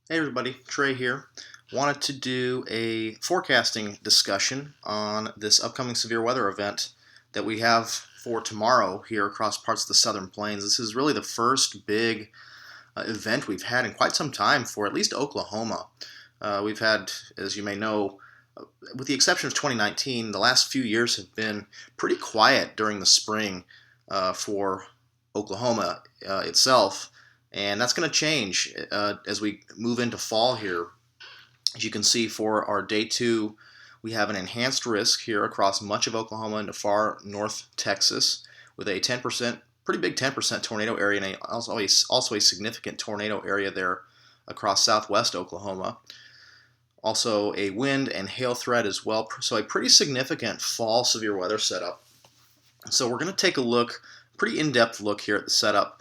Hey everybody, Trey here. Wanted to do a forecasting discussion on this upcoming severe weather event that we have for tomorrow here across parts of the southern plains. This is really the first big event we've had in quite some time for at least Oklahoma. We've had, as you may know, with the exception of 2019, the last few years have been pretty quiet during the spring for Oklahoma itself, and that's going to change as we move into fall here. As you can see, for our day two, we have an enhanced risk here across much of Oklahoma into far north Texas with a 10%, pretty big 10% tornado area, and also a significant tornado area there across southwest Oklahoma. Also a wind and hail threat as well, so a pretty significant fall severe weather setup. So we're going to take a look, pretty in-depth look here at the setup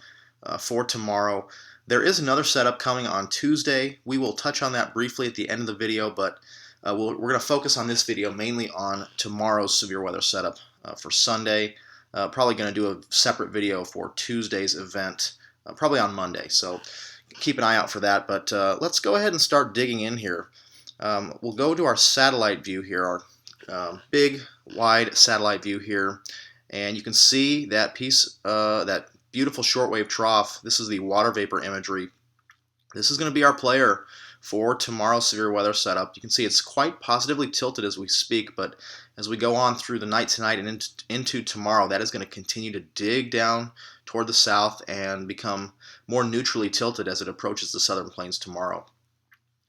for tomorrow. There is another setup coming on Tuesday. We will touch on that briefly at the end of the video, but we're going to focus on this video mainly on tomorrow's severe weather setup for Sunday. Probably going to do a separate video for Tuesday's event, probably on Monday. So keep an eye out for that. But let's go ahead and start digging in here. We'll go to our satellite view here, our big, wide satellite view here. And you can see that piece, that beautiful shortwave trough. This is the water vapor imagery. This is going to be our player for tomorrow's severe weather setup. You can see it's quite positively tilted as we speak, but as we go on through the night tonight and into tomorrow, that is going to continue to dig down toward the south and become more neutrally tilted as it approaches the southern plains tomorrow.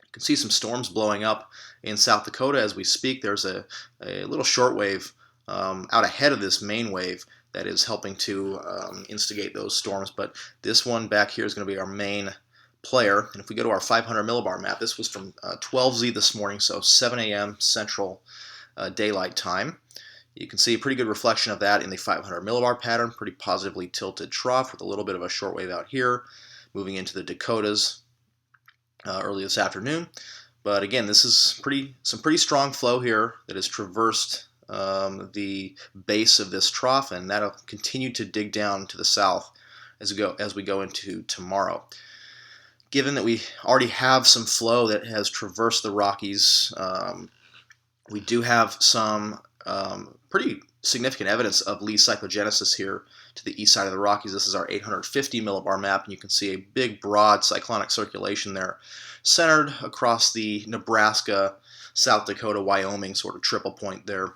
You can see some storms blowing up in South Dakota as we speak. There's a little shortwave out ahead of this main wave that is helping to instigate those storms. But this one back here is going to be our main player. And if we go to our 500 millibar map, this was from 12Z this morning, so 7 a.m. Central Daylight Time. You can see a pretty good reflection of that in the 500 millibar pattern, pretty positively tilted trough with a little bit of a shortwave out here, moving into the Dakotas early this afternoon. But again, this is some pretty strong flow here that has traversed the base of this trough, and that'll continue to dig down to the south as we go into tomorrow. Given that we already have some flow that has traversed the Rockies, we do have some pretty significant evidence of Lee cyclogenesis here to the east side of the Rockies. This is our 850 millibar map, and you can see a big, broad cyclonic circulation there, centered across the Nebraska, South Dakota, Wyoming sort of triple point there.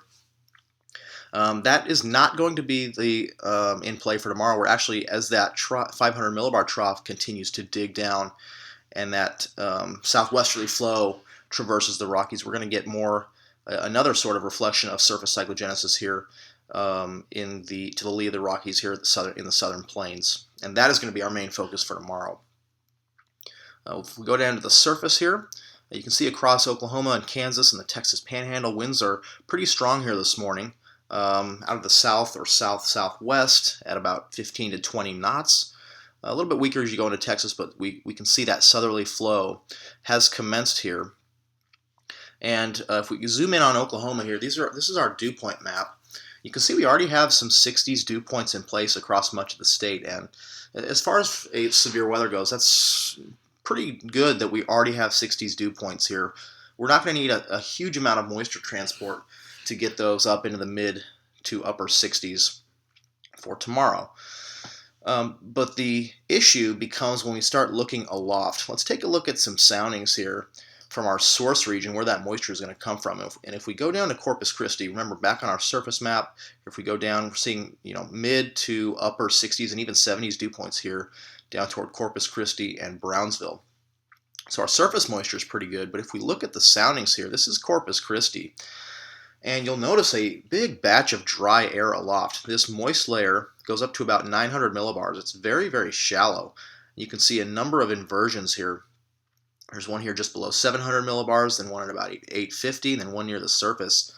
That is not going to be the in play for tomorrow. We're actually, as that 500 millibar trough continues to dig down and that southwesterly flow traverses the Rockies, we're going to get more another sort of reflection of surface cyclogenesis here to the lee of the Rockies here at in the southern plains, and that is going to be our main focus for tomorrow. If we go down to the surface here, you can see across Oklahoma and Kansas and the Texas Panhandle, winds are pretty strong here this morning. Out of the south or south-southwest at about 15 to 20 knots. A little bit weaker as you go into Texas, but we can see that southerly flow has commenced here. And if we zoom in on Oklahoma here, this is our dew point map. You can see we already have some 60s dew points in place across much of the state. And as far as severe weather goes, that's pretty good that we already have 60s dew points here. We're not going to need a huge amount of moisture transport to get those up into the mid to upper 60s for tomorrow. But the issue becomes when we start looking aloft. Let's take a look at some soundings here from our source region where that moisture is going to come from. And if we go down to Corpus Christi, remember back on our surface map, if we go down, we're seeing mid to upper 60s and even 70s dew points here down toward Corpus Christi and Brownsville. So our surface moisture is pretty good, but if we look at the soundings here, this is Corpus Christi. And you'll notice a big batch of dry air aloft. This moist layer goes up to about 900 millibars. It's very, very shallow. You can see a number of inversions here. There's one here just below 700 millibars, then one at about 850, and then one near the surface.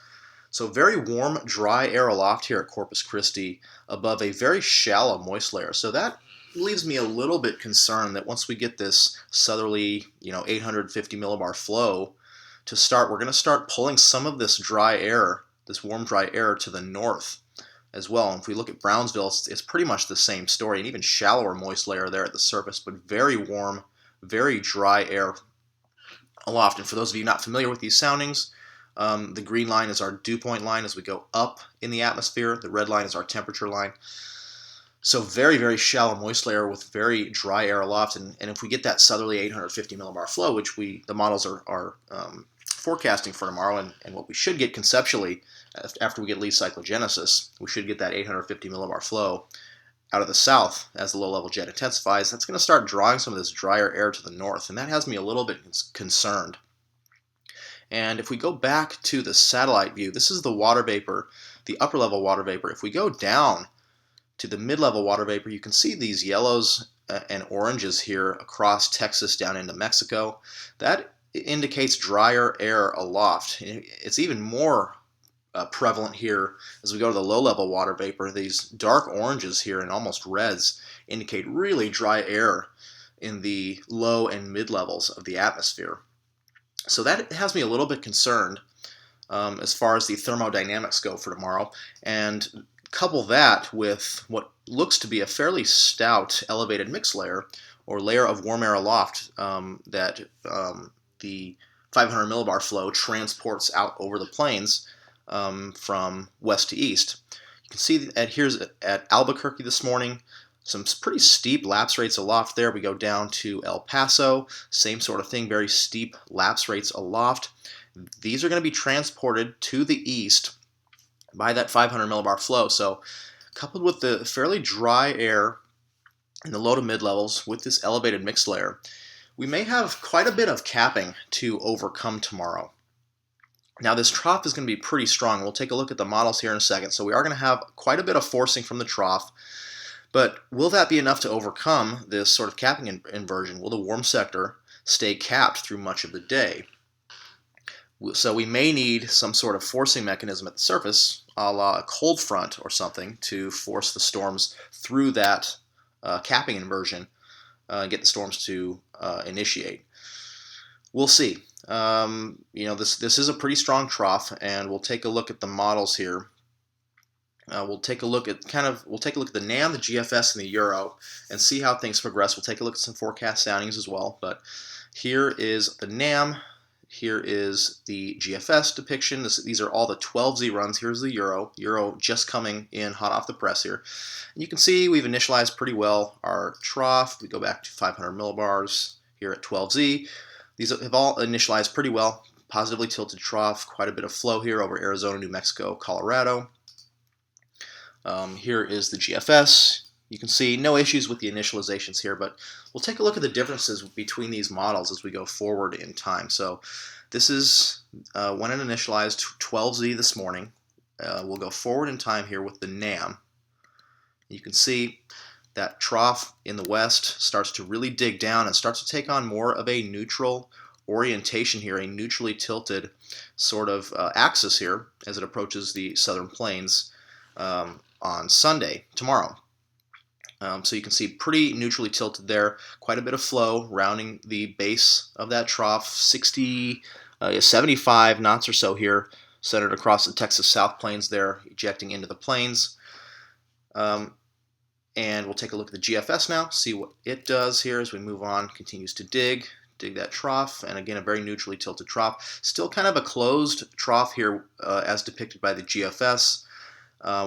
So very warm, dry air aloft here at Corpus Christi above a very shallow moist layer. So that leaves me a little bit concerned that once we get this southerly, 850 millibar flow, we're going to start pulling some of this dry air, this warm dry air, to the north as well. And if we look at Brownsville, it's pretty much the same story, an even shallower moist layer there at the surface, but very warm, very dry air aloft. And for those of you not familiar with these soundings, the green line is our dew point line as we go up in the atmosphere. The red line is our temperature line. So very, very shallow moist layer with very dry air aloft. And if we get that southerly 850 millibar flow, which the models are forecasting for tomorrow, and what we should get conceptually after we get least cyclogenesis, we should get that 850 millibar flow out of the south as the low-level jet intensifies. That's going to start drawing some of this drier air to the north, and that has me a little bit concerned. And if we go back to the satellite view, this is the water vapor, the upper level water vapor. If we go down to the mid-level water vapor, you can see these yellows and oranges here across Texas down into Mexico. That indicates drier air aloft. It's even more prevalent here as we go to the low-level water vapor. These dark oranges here and almost reds indicate really dry air in the low and mid-levels of the atmosphere. So that has me a little bit concerned as far as the thermodynamics go for tomorrow. And couple that with what looks to be a fairly stout elevated mix layer or layer of warm air aloft that the 500 millibar flow transports out over the plains from west to east. You can see that here's at Albuquerque this morning, some pretty steep lapse rates aloft there. We go down to El Paso, same sort of thing, very steep lapse rates aloft. These are going to be transported to the east by that 500 millibar flow. So coupled with the fairly dry air in the low to mid levels with this elevated mixed layer, we may have quite a bit of capping to overcome tomorrow. Now this trough is going to be pretty strong. We'll take a look at the models here in a second. So we are going to have quite a bit of forcing from the trough, but will that be enough to overcome this sort of capping inversion? Will the warm sector stay capped through much of the day? So we may need some sort of forcing mechanism at the surface, a la a cold front or something, to force the storms through that capping inversion and get the storms to initiate. We'll see. This is a pretty strong trough, and we'll take a look at the models here. We'll take a look at the NAM, the GFS, and the Euro, and see how things progress. We'll take a look at some forecast soundings as well. But here is the NAM. Here is the GFS depiction. These are all the 12Z runs. Here's the Euro. Euro just coming in hot off the press here. And you can see we've initialized pretty well our trough. We go back to 500 millibars here at 12Z. These have all initialized pretty well. Positively tilted trough. Quite a bit of flow here over Arizona, New Mexico, Colorado. Here is the GFS. You can see no issues with the initializations here, but we'll take a look at the differences between these models as we go forward in time. So this is when it initialized 12Z this morning. We'll go forward in time here with the NAM. You can see that trough in the west starts to really dig down and starts to take on more of a neutral orientation here, a neutrally tilted sort of axis here as it approaches the southern plains on Sunday, tomorrow. So you can see pretty neutrally tilted there, quite a bit of flow rounding the base of that trough, 75 knots or so here, centered across the Texas South Plains there, ejecting into the plains. And we'll take a look at the GFS now, see what it does here as we move on, continues to dig that trough, and again a very neutrally tilted trough. Still kind of a closed trough here as depicted by the GFS.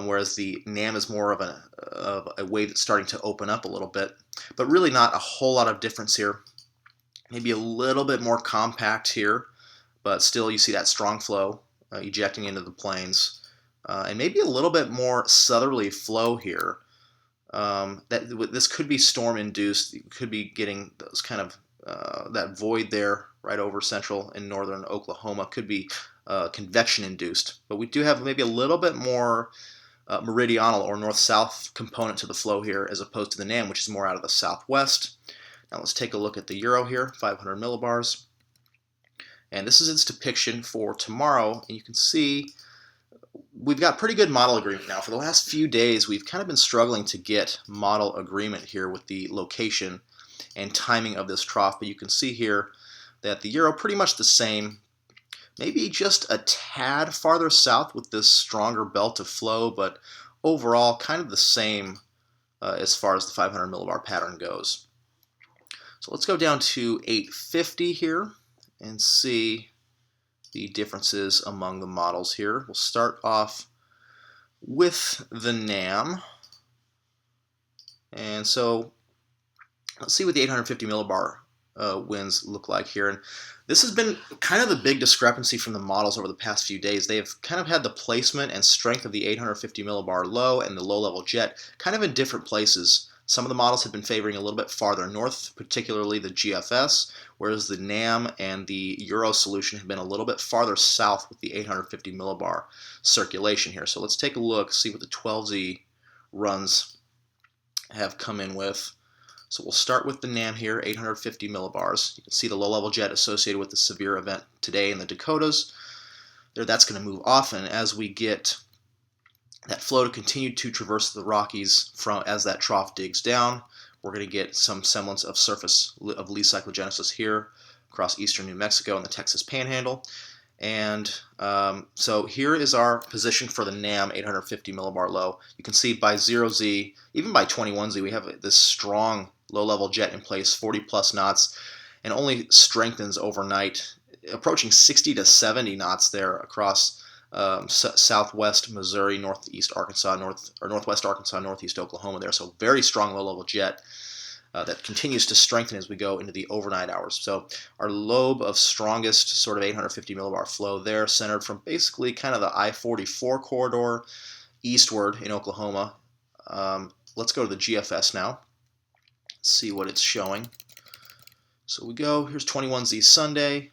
Whereas the NAM is more of a wave that's starting to open up a little bit, but really not a whole lot of difference here. Maybe a little bit more compact here, but still you see that strong flow ejecting into the plains, and maybe a little bit more southerly flow here. This could be storm induced. You could be getting those kind of that void there right over central and northern Oklahoma. Could be convection induced, but we do have maybe a little bit more meridional or north-south component to the flow here as opposed to the NAM, which is more out of the southwest. Now let's take a look at the Euro here, 500 millibars, and this is its depiction for tomorrow. And you can see we've got pretty good model agreement now. For the last few days we've kind of been struggling to get model agreement here with the location and timing of this trough, but you can see here that the Euro pretty much the same, maybe just a tad farther south with this stronger belt of flow, but overall kind of the same as far as the 500 millibar pattern goes. So let's go down to 850 here and see the differences among the models here. We'll start off with the NAM. And so let's see what the 850 millibar winds look like here. And this has been kind of the big discrepancy from the models over the past few days. They have kind of had the placement and strength of the 850 millibar low and the low-level jet kind of in different places. Some of the models have been favoring a little bit farther north, particularly the GFS, whereas the NAM and the Euro solution have been a little bit farther south with the 850 millibar circulation here. So let's take a look, see what the 12Z runs have come in with. So we'll start with the NAM here, 850 millibars. You can see the low-level jet associated with the severe event today in the Dakotas. That's going to move off, and as we get that flow to continue to traverse the Rockies as that trough digs down, we're going to get some semblance of surface of lee cyclogenesis here across eastern New Mexico and the Texas Panhandle. And so here is our position for the NAM 850 millibar low. You can see by 0Z, even by 21Z, we have this strong low-level jet in place, 40 plus knots, and only strengthens overnight, approaching 60 to 70 knots there across southwest Missouri, northwest Arkansas, northeast Oklahoma there. So very strong low-level jet that continues to strengthen as we go into the overnight hours. So our lobe of strongest sort of 850 millibar flow there, centered from basically kind of the I-44 corridor eastward in Oklahoma. Let's go to the GFS now, see what it's showing. So we go, here's 21Z Sunday,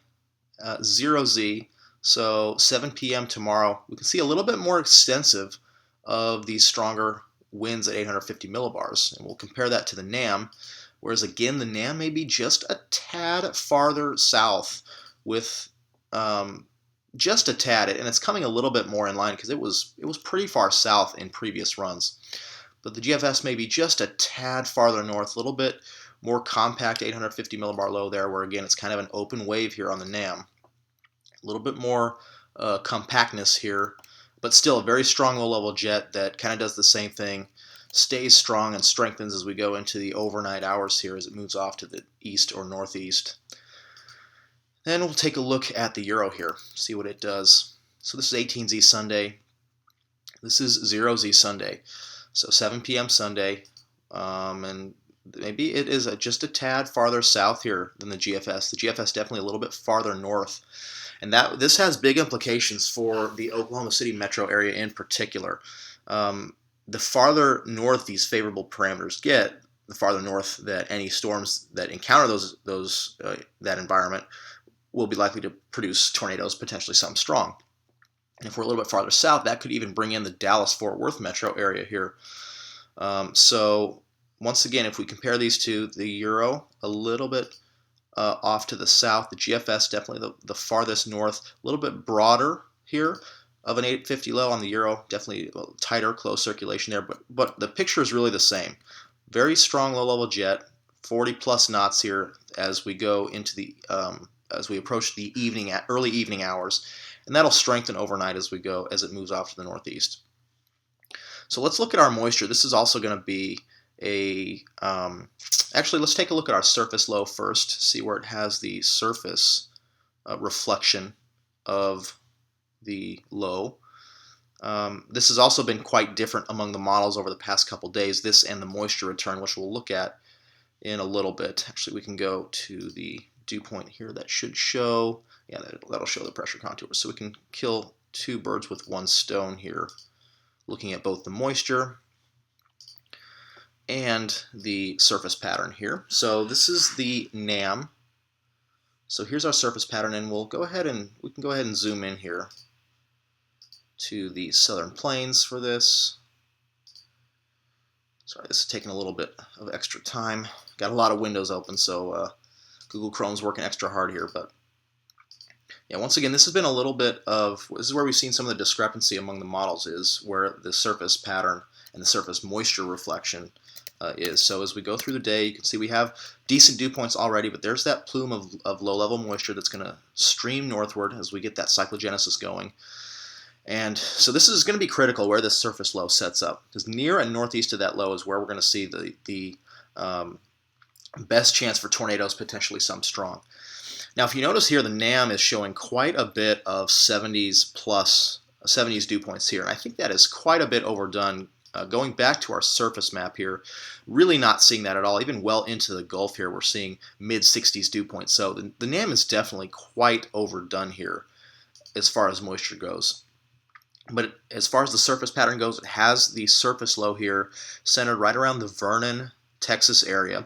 0Z, so 7 p.m. tomorrow. We can see a little bit more extensive of these stronger winds at 850 millibars, and we'll compare that to the NAM, whereas again the NAM may be just a tad farther south with just a tad, and it's coming a little bit more in line because it was pretty far south in previous runs. But the GFS may be just a tad farther north, a little bit more compact 850 millibar low there, where again it's kind of an open wave here on the NAM. A little bit more compactness here, but still a very strong low-level jet that kind of does the same thing, stays strong and strengthens as we go into the overnight hours here as it moves off to the east or northeast. Then we'll take a look at the Euro here, see what it does. So this is 18Z Sunday. This is 0Z Sunday. So 7 p.m. Sunday, and maybe it is just a tad farther south here than the GFS. The GFS definitely a little bit farther north. And this has big implications for the Oklahoma City metro area in particular. The farther north these favorable parameters get, the farther north that any storms that encounter that environment will be likely to produce tornadoes, potentially some strong. And if we're a little bit farther south, that could even bring in the Dallas-Fort Worth metro area here. So once again, if we compare these two, the Euro a little bit off to the south, the GFS definitely the farthest north, a little bit broader here of an 850 low on the Euro, definitely tighter, close circulation there, but the picture is really the same. Very strong low-level jet, 40 plus knots here as we go into the as we approach the early evening hours, and that'll strengthen overnight as it moves off to the northeast. So let's look at our moisture. This is also going to be actually, let's take a look at our surface low first, see where it has the surface reflection of the low. This has also been quite different among the models over the past couple days, this and the moisture return, which we'll look at in a little bit. Actually, we can go to the dew point here. That should show, yeah, that'll show the pressure contours. So we can kill two birds with one stone here, looking at both the moisture and the surface pattern here. So this is the NAM. So here's our surface pattern, and we can go ahead and zoom in here to the southern plains for this. Sorry, this is taking a little bit of extra time. Got a lot of windows open, so Google Chrome's working extra hard here. But yeah, once again, this has been a little bit of, this is where we've seen some of the discrepancy among the models, is where the surface pattern and the surface moisture reflection is. So as we go through the day, you can see we have decent dew points already, but there's that plume of low-level moisture that's going to stream northward as we get that cyclogenesis going. And so this is going to be critical where this surface low sets up, because near and northeast of that low is where we're going to see the best chance for tornadoes, potentially some strong. Now, if you notice here, the NAM is showing quite a bit of 70s plus 70s dew points here. And I think that is quite a bit overdone. Going back to our surface map here, really not seeing that at all. Even well into the Gulf here, we're seeing mid-60s dew points. So the NAM is definitely quite overdone here as far as moisture goes. But as far as the surface pattern goes, it has the surface low here centered right around the Vernon, Texas area,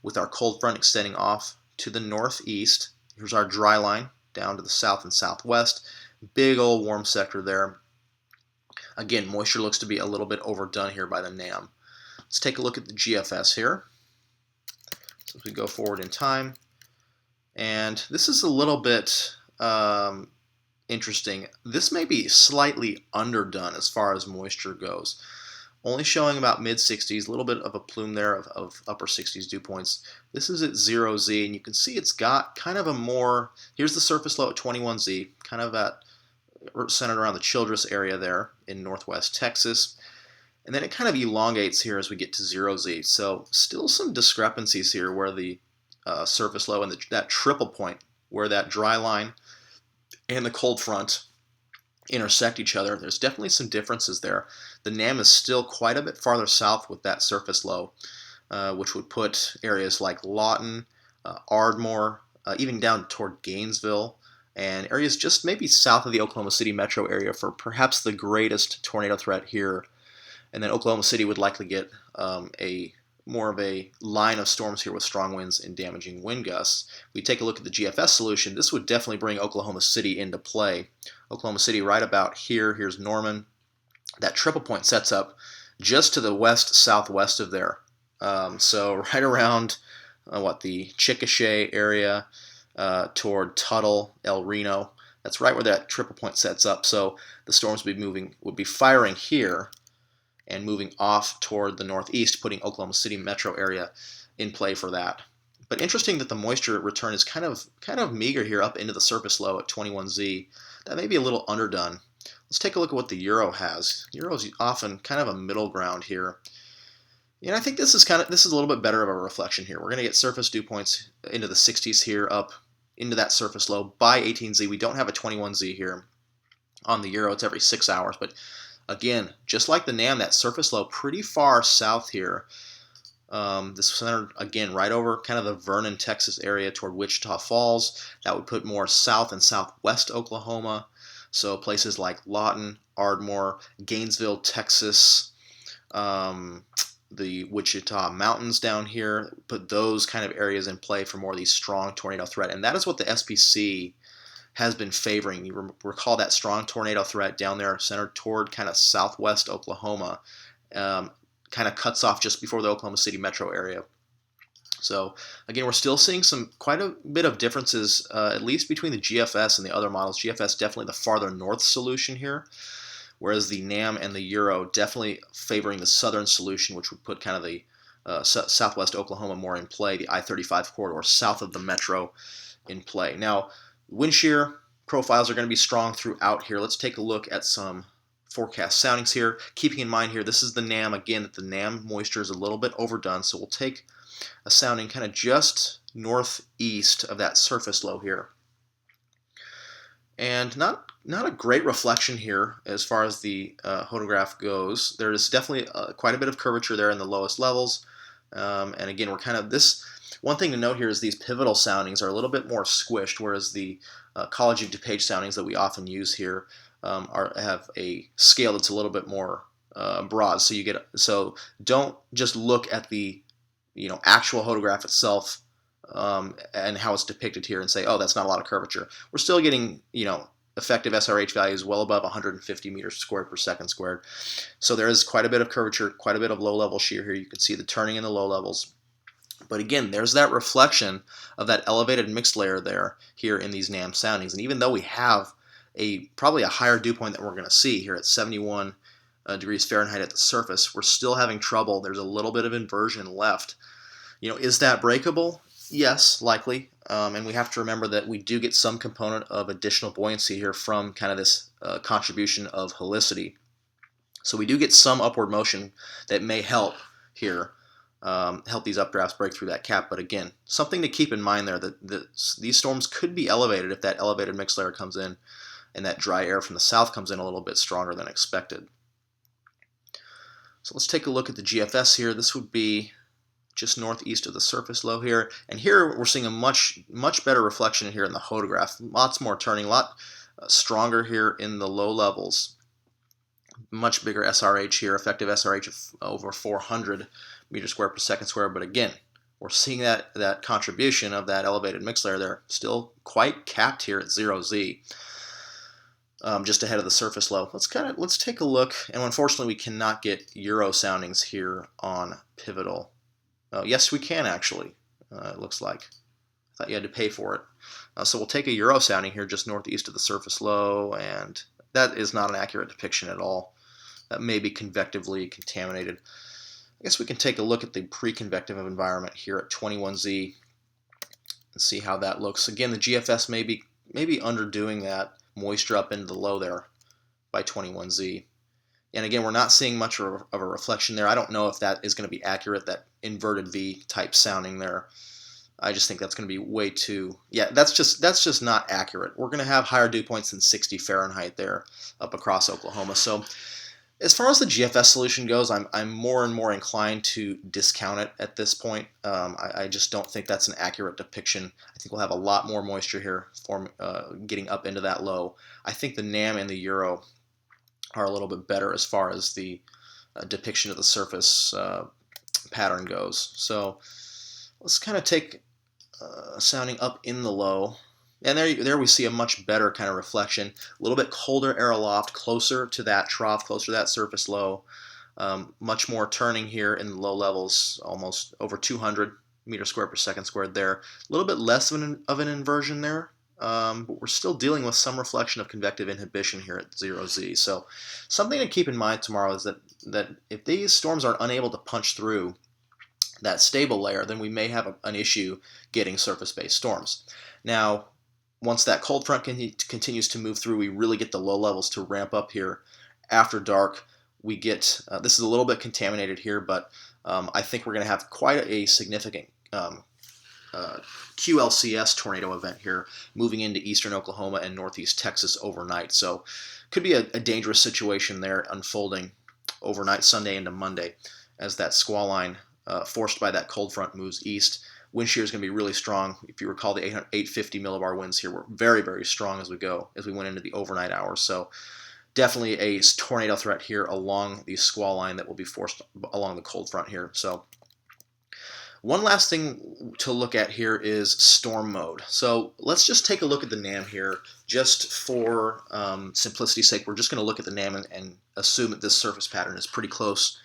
with our cold front extending off to the northeast. Here's our dry line down to the south and southwest. Big old warm sector there. Again, moisture looks to be a little bit overdone here by the NAM. Let's take a look at the GFS here. So as we go forward in time, and this is a little bit interesting. This may be slightly underdone as far as moisture goes. Only showing about mid-60s, a little bit of a plume there of upper 60s dew points. This is at 0Z, and you can see it's got kind of a more, here's the surface low at 21Z, kind of at centered around the Childress area there in northwest Texas. And then it kind of elongates here as we get to 0Z. So still some discrepancies here where the surface low and that triple point where that dry line and the cold front intersect each other. There's definitely some differences there. The NAM is still quite a bit farther south with that surface low, which would put areas like Lawton, Ardmore, even down toward Gainesville, and areas just maybe south of the Oklahoma City metro area for perhaps the greatest tornado threat here. And then Oklahoma City would likely get a more of a line of storms here with strong winds and damaging wind gusts. We take a look at the GFS solution. This would definitely bring Oklahoma City into play. Oklahoma City right about here. Here's Norman. That triple point sets up just to the west-southwest of there. So right around the Chickasha area toward Tuttle, El Reno. That's right where that triple point sets up. So the storms would be firing here and moving off toward the northeast, putting Oklahoma City metro area in play for that. But interesting that the moisture return is kind of meager here up into the surface low at 21Z. That may be a little underdone. Let's take a look at what the Euro has. Euro is often kind of a middle ground here. And I think this is a little bit better of a reflection here. We're going to get surface dew points into the 60s here up into that surface low by 18Z. We don't have a 21Z here on the Euro. It's every 6 hours, but again, just like the NAM, that surface low pretty far south here. This centered, again, right over kind of the Vernon, Texas area toward Wichita Falls. That would put more south and southwest Oklahoma. So places like Lawton, Ardmore, Gainesville, Texas, the Wichita Mountains down here, put those kind of areas in play for more of these strong tornado threat. And that is what the SPC has been favoring. You recall that strong tornado threat down there centered toward kind of southwest Oklahoma, kind of cuts off just before the Oklahoma City metro area. So again, we're still seeing quite a bit of differences, at least between the GFS and the other models. GFS definitely the farther north solution here, whereas the NAM and the Euro definitely favoring the southern solution, which would put kind of the southwest Oklahoma more in play, the I-35 corridor south of the metro in play. Now, wind shear profiles are going to be strong throughout here. Let's take a look at some forecast soundings here. Keeping in mind here, this is the NAM. Again, that the NAM moisture is a little bit overdone, so we'll take a sounding kind of just northeast of that surface low here. And not a great reflection here as far as the hodograph goes. There is definitely quite a bit of curvature there in the lowest levels. And again, one thing to note here is these pivotal soundings are a little bit more squished, whereas the College of DuPage soundings that we often use here have a scale that's a little bit more broad. So don't just look at the actual hodograph itself and how it's depicted here and say, oh, that's not a lot of curvature. We're still getting effective SRH values well above 150 meters squared per second squared. So there is quite a bit of curvature, quite a bit of low-level shear here. You can see the turning in the low levels. But again, there's that reflection of that elevated mixed layer there here in these NAM soundings. And even though we have probably a higher dew point that we're going to see here at 71 degrees Fahrenheit at the surface, we're still having trouble. There's a little bit of inversion left. Is that breakable? Yes, likely. And we have to remember that we do get some component of additional buoyancy here from kind of this contribution of helicity. So we do get some upward motion that may help here. help these updrafts break through that cap. But again, something to keep in mind there that these storms could be elevated if that elevated mixed layer comes in and that dry air from the south comes in a little bit stronger than expected. So let's take a look at the GFS here. This would be just northeast of the surface low here. And here we're seeing a much better reflection here in the photograph. Lots more turning, a lot stronger here in the low levels. Much bigger SRH here, effective SRH of over 400 meters squared per second squared. But again, we're seeing that contribution of that elevated mixed layer there still quite capped here at 0Z. Just ahead of the surface low. Let's take a look. And unfortunately, we cannot get Euro soundings here on pivotal. Yes, we can actually. It looks like. I thought you had to pay for it. So we'll take a Euro sounding here just northeast of the surface low, and that is not an accurate depiction at all. That may be convectively contaminated. I guess we can take a look at the pre-convective environment here at 21Z and see how that looks. Again, the GFS may be underdoing that moisture up into the low there by 21Z. And again, we're not seeing much of a reflection there. I don't know if that is going to be accurate, that inverted V type sounding there. I just think that's going to be way too, that's just not accurate. We're going to have higher dew points than 60 Fahrenheit there up across Oklahoma. So as far as the GFS solution goes, I'm more and more inclined to discount it at this point. I just don't think that's an accurate depiction. I think we'll have a lot more moisture here getting up into that low. I think the NAM and the Euro are a little bit better as far as the depiction of the surface pattern goes. So let's kind of take sounding up in the low. And there we see a much better kind of reflection. A little bit colder air aloft, closer to that trough, closer to that surface low. Much more turning here in the low levels, almost over 200 meters squared per second squared there. A little bit less of an inversion there, but we're still dealing with some reflection of convective inhibition here at 0Z. So something to keep in mind tomorrow is that if these storms are unable to punch through that stable layer, then we may have an issue getting surface-based storms. Now, once that cold front continues to move through, we really get the low levels to ramp up here. After dark, we get, this is a little bit contaminated here, but I think we're going to have quite a significant QLCS tornado event here moving into eastern Oklahoma and northeast Texas overnight. So could be a dangerous situation there unfolding overnight Sunday into Monday as that squall line forced by that cold front moves east. Wind shear is going to be really strong. If you recall, the 850 millibar winds here were very, very strong as we went into the overnight hours. So definitely a tornado threat here along the squall line that will be forced along the cold front here. So one last thing to look at here is storm mode. So let's just take a look at the NAM here. Just for simplicity's sake, we're just going to look at the NAM and assume that this surface pattern is pretty close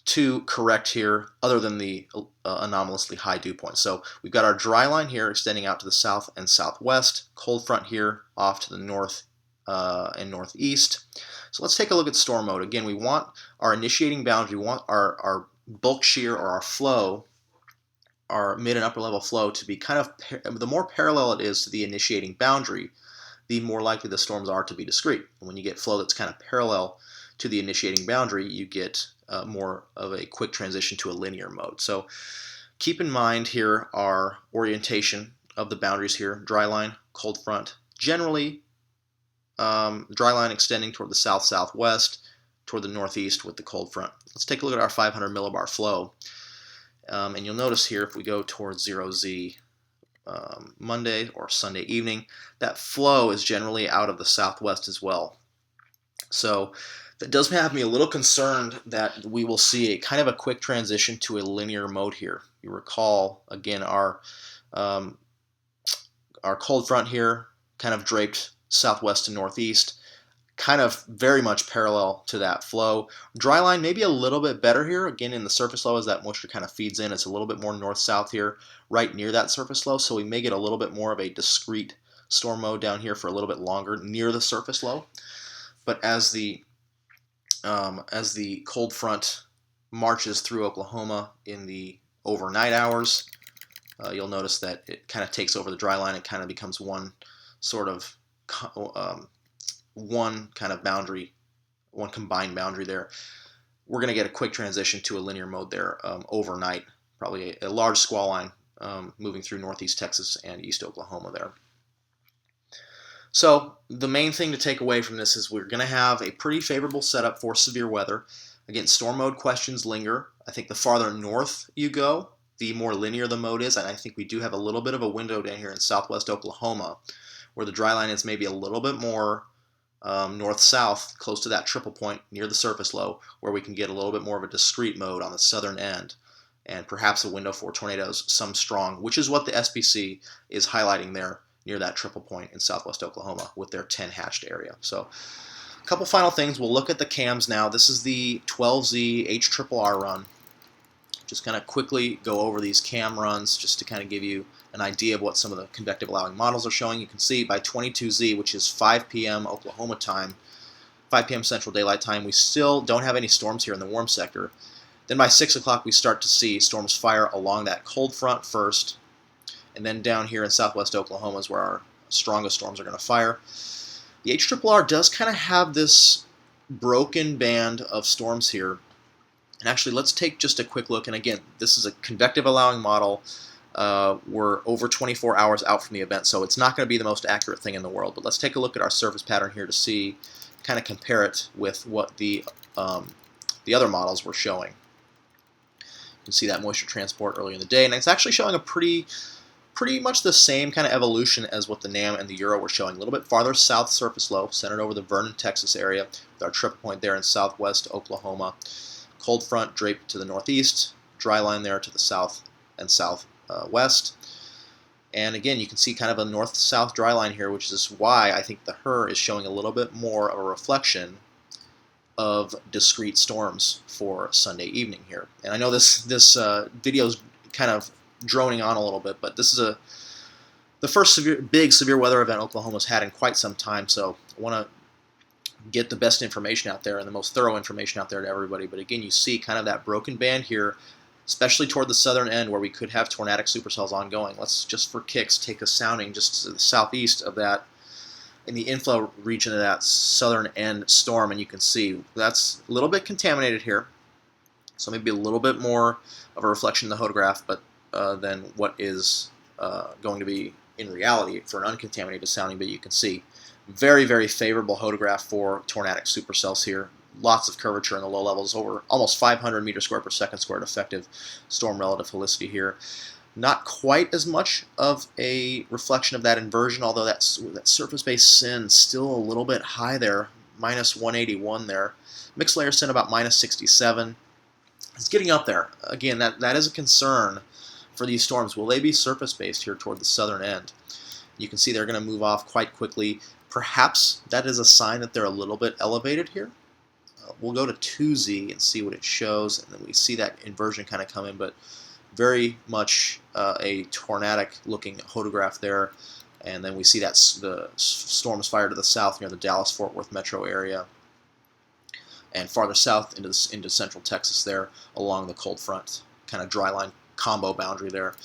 to correct here, other than the anomalously high dew points. So we've got our dry line here extending out to the south and southwest, cold front here off to the north and northeast. So let's take a look at storm mode. Again, we want our initiating boundary, we want our bulk shear or our flow, our mid and upper level flow to be kind of, the more parallel it is to the initiating boundary, the more likely the storms are to be discrete. And when you get flow that's kind of parallel to the initiating boundary, you get more of a quick transition to a linear mode. So keep in mind here our orientation of the boundaries here, dry line, cold front, generally dry line extending toward the south-southwest, toward the northeast with the cold front. Let's take a look at our 500 millibar flow. And you'll notice here if we go towards 0Z Monday or Sunday evening, that flow is generally out of the southwest as well. So that does have me a little concerned that we will see a kind of a quick transition to a linear mode here. You recall, again, our cold front here kind of draped southwest to northeast, kind of very much parallel to that flow. Dry line maybe a little bit better here. Again, in the surface low as that moisture kind of feeds in, it's a little bit more north-south here, right near that surface low, so we may get a little bit more of a discrete storm mode down here for a little bit longer near the surface low. But as the cold front marches through Oklahoma in the overnight hours, you'll notice that it kind of takes over the dry line. It kind of becomes one sort of one kind of boundary, one combined boundary there. we're going to get a quick transition to a linear mode there overnight, probably a large squall line moving through northeast Texas and east Oklahoma there. So the main thing to take away from this is we're going to have a pretty favorable setup for severe weather. Again, storm mode questions linger. I think the farther north you go, the more linear the mode is, and I think we do have a little bit of a window down here in southwest Oklahoma where the dry line is maybe a little bit more north-south, close to that triple point near the surface low, where we can get a little bit more of a discrete mode on the southern end, and perhaps a window for tornadoes, some strong, which is what the SPC is highlighting there near that triple point in southwest Oklahoma with their 10 hatched area. So a couple final things. We'll look at the cams now. This is the 12Z HRRR run. Just kind of quickly go over these cam runs just to kind of give you an idea of what some of the convective allowing models are showing. You can see by 22Z, which is 5 p.m. Oklahoma time, 5 p.m. Central Daylight Time, we still don't have any storms here in the warm sector. Then by 6 o'clock, we start to see storms fire along that cold front first, and then down here in southwest Oklahoma is where our strongest storms are going to fire. The HRRR does kind of have this broken band of storms here. And actually, let's take just a quick look. And again, this is a convective allowing model. We're over 24 hours out from the event, so it's not going to be the most accurate thing in the world. But let's take a look at our surface pattern here to see, kind of compare it with what the other models were showing. You can see that moisture transport earlier in the day, and it's actually showing a pretty much the same kind of evolution as what the NAM and the Euro were showing. A little bit farther south surface low, centered over the Vernon, Texas area, with our triple point there in southwest Oklahoma. Cold front draped to the northeast, dry line there to the south and southwest. And again, you can see kind of a north-south dry line here, which is why I think the HRRR is showing a little bit more of a reflection of discrete storms for Sunday evening here. And I know this video is kind of droning on a little bit, but this is the first big severe weather event Oklahoma's had in quite some time, so I want to get the best information out there and the most thorough information out there to everybody. But again, you see kind of that broken band here, especially toward the southern end where we could have tornadic supercells ongoing. Let's just for kicks take a sounding just to the southeast of that, in the inflow region of that southern end storm, and you can see that's a little bit contaminated here. So maybe a little bit more of a reflection in the photograph, but than what is going to be in reality for an uncontaminated sounding. But you can see very, very favorable photograph for tornadic supercells here. Lots of curvature in the low levels, over almost 500 meters squared per second squared effective storm relative helicity here. Not quite as much of a reflection of that inversion, although that surface-based SIN still a little bit high there, minus 181 there. Mixed layer SIN about minus 67. It's getting up there. Again, that is a concern for these storms. Will they be surface-based here toward the southern end? You can see they're going to move off quite quickly. Perhaps that is a sign that they're a little bit elevated here. We'll go to 2Z and see what it shows, and then we see that inversion kind of come in, but very much a tornadic looking photograph there. And then we see that the storms fire to the south near the Dallas-Fort Worth metro area, and farther south into central Texas there along the cold front, kind of dry line combo boundary there.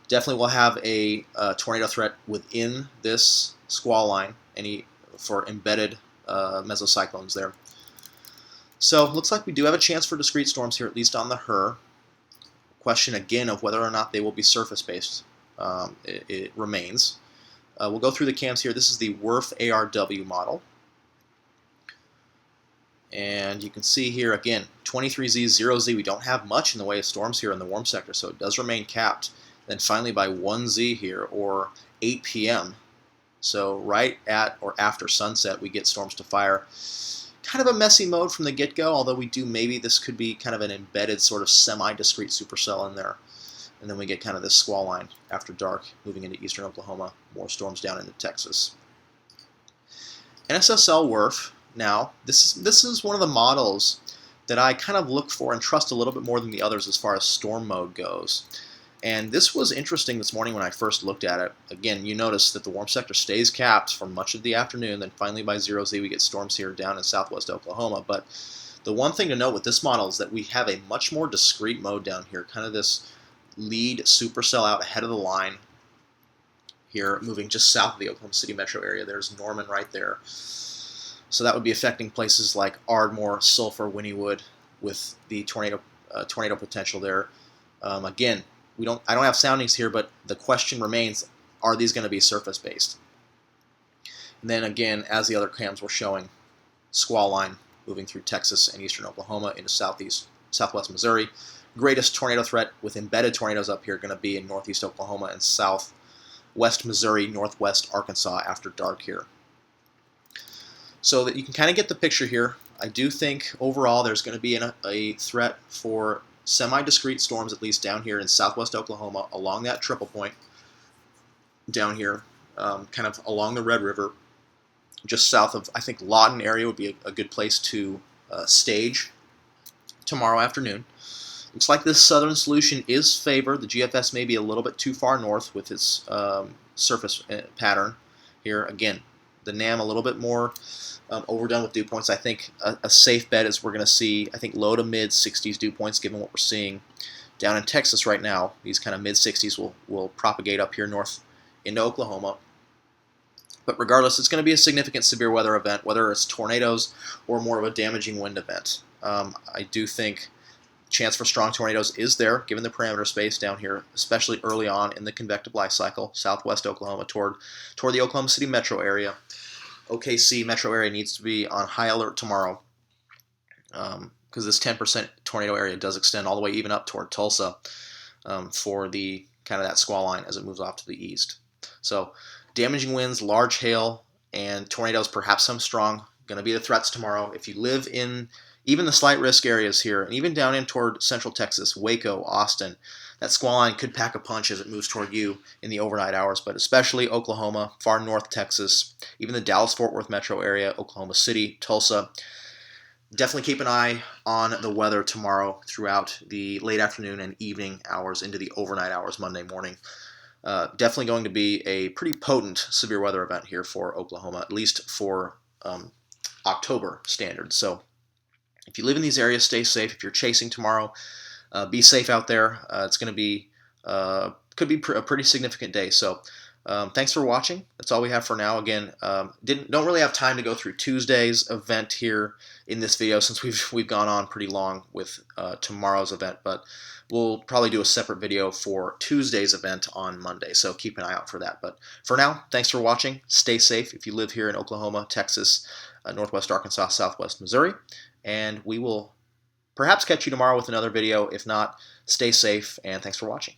Definitely will have a tornado threat within this squall line, for embedded mesocyclones there. So looks like we do have a chance for discrete storms here, at least on the HRRR. Question again of whether or not they will be surface-based. It remains. We'll go through the cams here. This is the WRF ARW model. And you can see here, again, 23Z, 0Z, we don't have much in the way of storms here in the warm sector, so it does remain capped. Then finally by 1Z here, or 8 p.m., so right at or after sunset, we get storms to fire. Kind of a messy mode from the get-go, although we do maybe this could be kind of an embedded sort of semi-discrete supercell in there. And then we get kind of this squall line after dark, moving into eastern Oklahoma, more storms down into Texas. NSSL WRF. Now, this is one of the models that I kind of look for and trust a little bit more than the others as far as storm mode goes. And this was interesting this morning when I first looked at it. Again, you notice that the warm sector stays capped for much of the afternoon, then finally by 0Z we get storms here down in southwest Oklahoma. But the one thing to note with this model is that we have a much more discrete mode down here, kind of this lead supercell out ahead of the line here, moving just south of the Oklahoma City metro area. There's Norman right there. So that would be affecting places like Ardmore, Sulphur, Wynnewood, with the tornado potential there. Again, I don't have soundings here, but the question remains: are these going to be surface based? And then again, as the other cams were showing, squall line moving through Texas and eastern Oklahoma into southwest Missouri. Greatest tornado threat with embedded tornadoes up here going to be in northeast Oklahoma and southwest Missouri, northwest Arkansas after dark here. So that you can kind of get the picture here, I do think overall there's going to be a threat for semi-discrete storms, at least down here in southwest Oklahoma, along that triple point down here, kind of along the Red River, just south of, I think, Lawton area would be a good place to stage tomorrow afternoon. Looks like this southern solution is favored. The GFS may be a little bit too far north with its surface pattern here. Again, the NAM a little bit more overdone with dew points. I think a safe bet is we're going to see, I think, low to mid 60s dew points given what we're seeing down in Texas right now. These kind of mid 60s will propagate up here north into Oklahoma. But regardless, it's going to be a significant severe weather event, whether it's tornadoes or more of a damaging wind event. I do think chance for strong tornadoes is there, given the parameter space down here, especially early on in the convective life cycle, southwest Oklahoma toward the Oklahoma City metro area. OKC metro area needs to be on high alert tomorrow because this 10% tornado area does extend all the way even up toward Tulsa for the kind of that squall line as it moves off to the east. So damaging winds, large hail, and tornadoes, perhaps some strong, going to be the threats tomorrow. If you live in even the slight risk areas here, and even down in toward central Texas, Waco, Austin, that squall line could pack a punch as it moves toward you in the overnight hours, but especially Oklahoma, far north Texas, even the Dallas-Fort Worth metro area, Oklahoma City, Tulsa. Definitely keep an eye on the weather tomorrow throughout the late afternoon and evening hours into the overnight hours Monday morning. Definitely going to be a pretty potent severe weather event here for Oklahoma, at least for October standards. So if you live in these areas, stay safe. If you're chasing tomorrow, be safe out there. It's going to be could be a pretty significant day. So thanks for watching. That's all we have for now. Again, don't really have time to go through Tuesday's event here in this video since we've gone on pretty long with tomorrow's event, but we'll probably do a separate video for Tuesday's event on Monday, so keep an eye out for that. But for now, thanks for watching. Stay safe if you live here in Oklahoma, Texas, northwest Arkansas, southwest Missouri, and we will perhaps catch you tomorrow with another video. If not, stay safe, and thanks for watching.